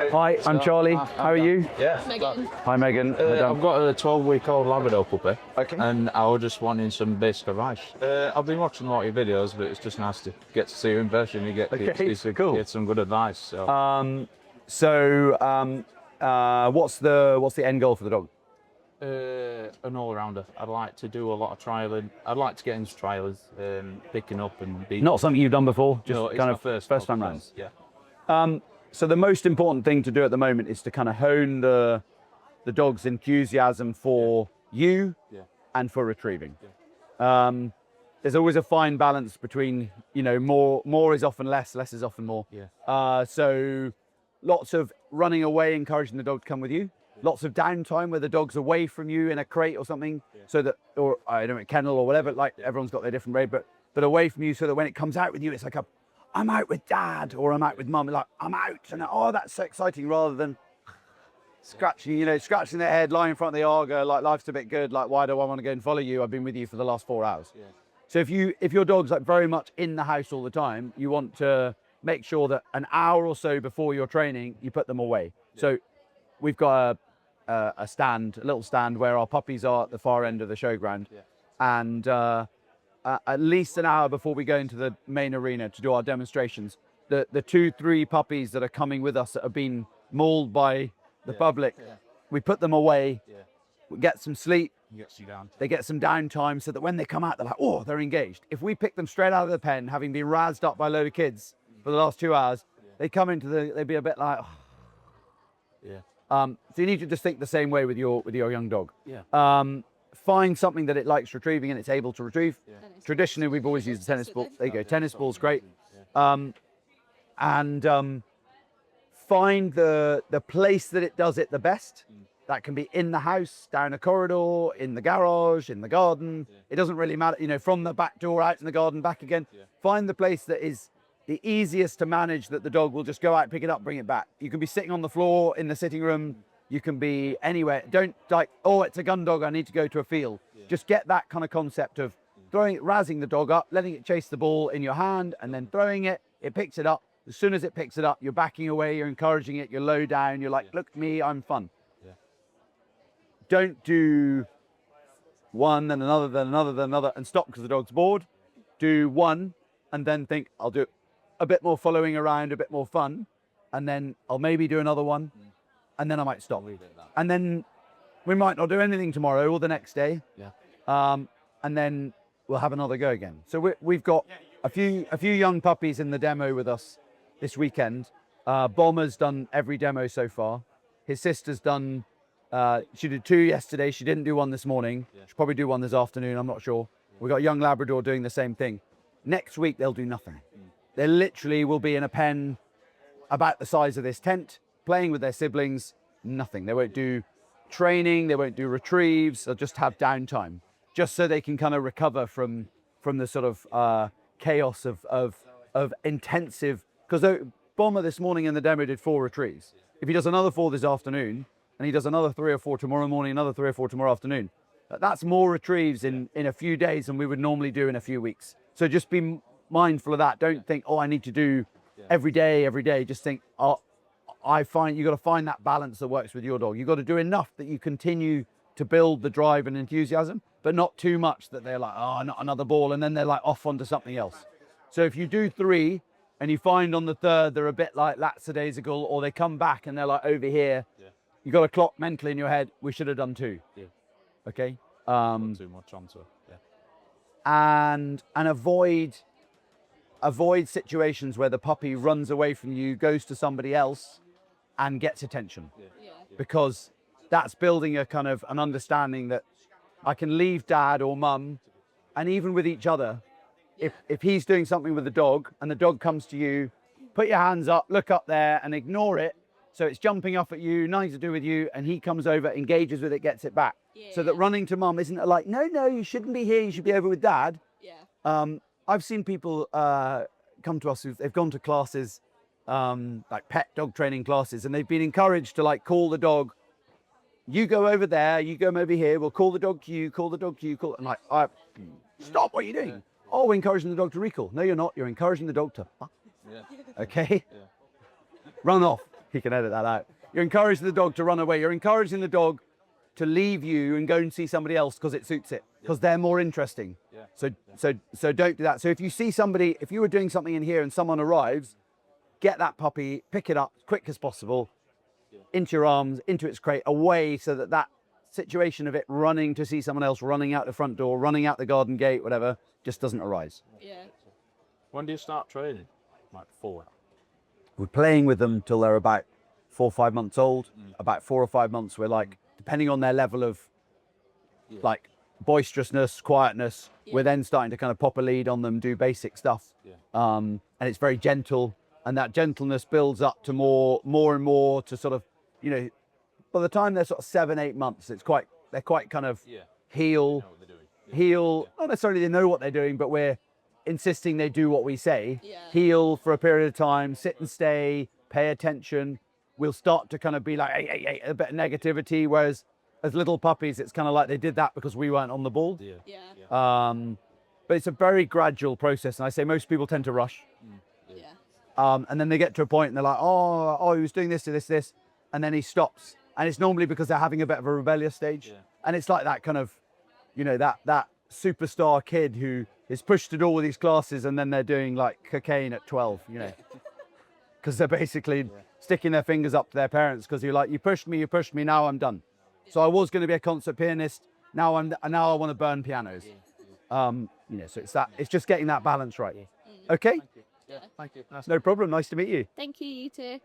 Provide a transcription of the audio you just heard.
Hi, I'm Charlie. How are you? Yeah. Megan. Hi, Megan. I've got a 12-week-old Labrador puppy. Okay. And I was just wanting some basic advice. I've been watching a lot of your videos, but it's just nice to get to see you in person. You get, Cool. get some good advice. So. What's the end goal for the dog? An all-rounder. I'd like to do a lot of trialing. I'd like to get into trialers, picking up and be. Not something you've done before, just No, it's kind my of first time round. Yeah. So the most important thing to do at the moment is to kind of hone the dog's enthusiasm for you and for retrieving. There's always a fine balance between, more is often less is often more. Yeah. So lots of running away, encouraging the dog to come with you. Lots of downtime where the dog's away from you in a crate or something, so that, or I don't know, kennel or whatever, like everyone's got their different way, but away from you, so that when it comes out with you, it's like I'm out with dad or I'm out with mum, like I'm out, and oh, that's so exciting, rather than scratching their head, lying in front of the Argo, like life's a bit good, like why do I want to go and follow you? I've been with you for the last 4 hours. Yeah. So if your dog's like very much in the house all the time, you want to make sure that an hour or so before your training, you put them away. Yeah. So we've got a little stand where our puppies are at the far end of the showground, and at least an hour before we go into the main arena to do our demonstrations, the 2-3 puppies that are coming with us that have been mauled by the public, we put them away, we get some sleep, they get some downtime, so that when they come out, they're like, oh, they're engaged. If we pick them straight out of the pen, having been razzed up by a load of kids for the last 2 hours, they come into they'd be a bit like, oh. So you need to just think the same way with your young dog. Find something that it likes retrieving and it's able to retrieve. Traditionally, we've always used a tennis ball. There you go, tennis ball's great. And find the place that it does it the best. That can be in the house, down a corridor, in the garage, in the garden. It doesn't really matter, from the back door out in the garden, back again. Find the place that is the easiest to manage, that the dog will just go out, pick it up, bring it back. You can be sitting on the floor in the sitting room. You can be anywhere. Don't like, oh, it's a gun dog, I need to go to a field. Just get that kind of concept of razzing the dog up, letting it chase the ball in your hand, and then throwing it. It picks it up. As soon as it picks it up, you're backing away, you're encouraging it, you're low down, you're like, look at me, I'm fun. Don't do one, then another, then another, then another, and stop because the dog's bored. Do one, and then think, I'll do a bit more following around, a bit more fun, and then I'll maybe do another one, and then I might stop. And then we might not do anything tomorrow or the next day, and then we'll have another go again. So we've got a few young puppies in the demo with us this weekend. Bomber's done every demo so far. His sister's done, she did 2 yesterday. She didn't do one this morning. She'll probably do one this afternoon, I'm not sure. We've got a young Labrador doing the same thing. Next week, they'll do nothing. They literally will be in a pen about the size of this tent, playing with their siblings, nothing. They won't do training, they won't do retrieves, they'll just have downtime, just so they can kind of recover from the sort of chaos of intensive, because Bomber this morning in the demo did 4 retrieves. If he does another 4 this afternoon, and he does another 3 or 4 tomorrow morning, another 3 or 4 tomorrow afternoon, that's more retrieves in a few days than we would normally do in a few weeks. So just be mindful of that. Don't think, oh, I need to do every day. Just think, oh, you got to find that balance that works with your dog. You've got to do enough that you continue to build the drive and enthusiasm, but not too much that they're like, oh, not another ball, and then they're like off onto something else. So if you do 3 and you find on the 3rd they're a bit like lackadaisical, or they come back and they're like over here, you got to clock mentally in your head, we should have done 2. Okay. Not too much onto it. And avoid situations where the puppy runs away from you, goes to somebody else, and gets attention. Because that's building a kind of an understanding that I can leave dad or mum, and even with each other, if he's doing something with the dog and the dog comes to you, put your hands up, look up there, and ignore it. So it's jumping off at you, nothing to do with you, and he comes over, engages with it, gets it back. So that running to mum isn't like, no, you shouldn't be here, you should be over with dad. I've seen people come to us they've gone to classes, like pet dog training classes, and they've been encouraged to like call the dog. You go over there, you go over here, we'll call the dog to you, and like, stop, what are you doing? Oh, we're encouraging the dog to recall. No, you're not, you're encouraging the dog to, okay? Run off. He can edit that out. You're encouraging the dog to run away. You're encouraging the dog to leave you and go and see somebody else because it suits it, because they're more interesting. Yeah. So don't do that. So if you see somebody, if you were doing something in here and someone arrives, get that puppy, pick it up as quick as possible, into your arms, into its crate, away, so that that situation of it running to see someone else, running out the front door, running out the garden gate, whatever, just doesn't arise. Yeah. When do you start training? Like 4. We're playing with them till they're about 4 or 5 months old. About 4 or 5 months, we're like, depending on their level of like boisterousness, quietness, we're then starting to kind of pop a lead on them, do basic stuff. And it's very gentle, and that gentleness builds up to more and more to sort of, you know, by the time they're sort of 7, 8 months, they're quite kind of heel, not necessarily they know what they're doing, but we're insisting they do what we say. Heel for a period of time, sit and stay, pay attention. We'll start to kind of be like, hey, a bit of negativity, whereas as little puppies, it's kind of like they did that because we weren't on the ball. But it's a very gradual process, and I say most people tend to rush. And then they get to a point and they're like, oh, he was doing this to this, and then he stops. And it's normally because they're having a bit of a rebellious stage. And it's like that kind of, you know, that superstar kid who is pushed to do all these classes and then they're doing like cocaine at 12, you know, because they're basically sticking their fingers up to their parents because you're like, you pushed me, now I'm done. So I was going to be a concert pianist. Now I want to burn pianos. You know, so it's just getting that balance right. Okay? Thank you. No problem. Nice to meet you. Thank you, you too.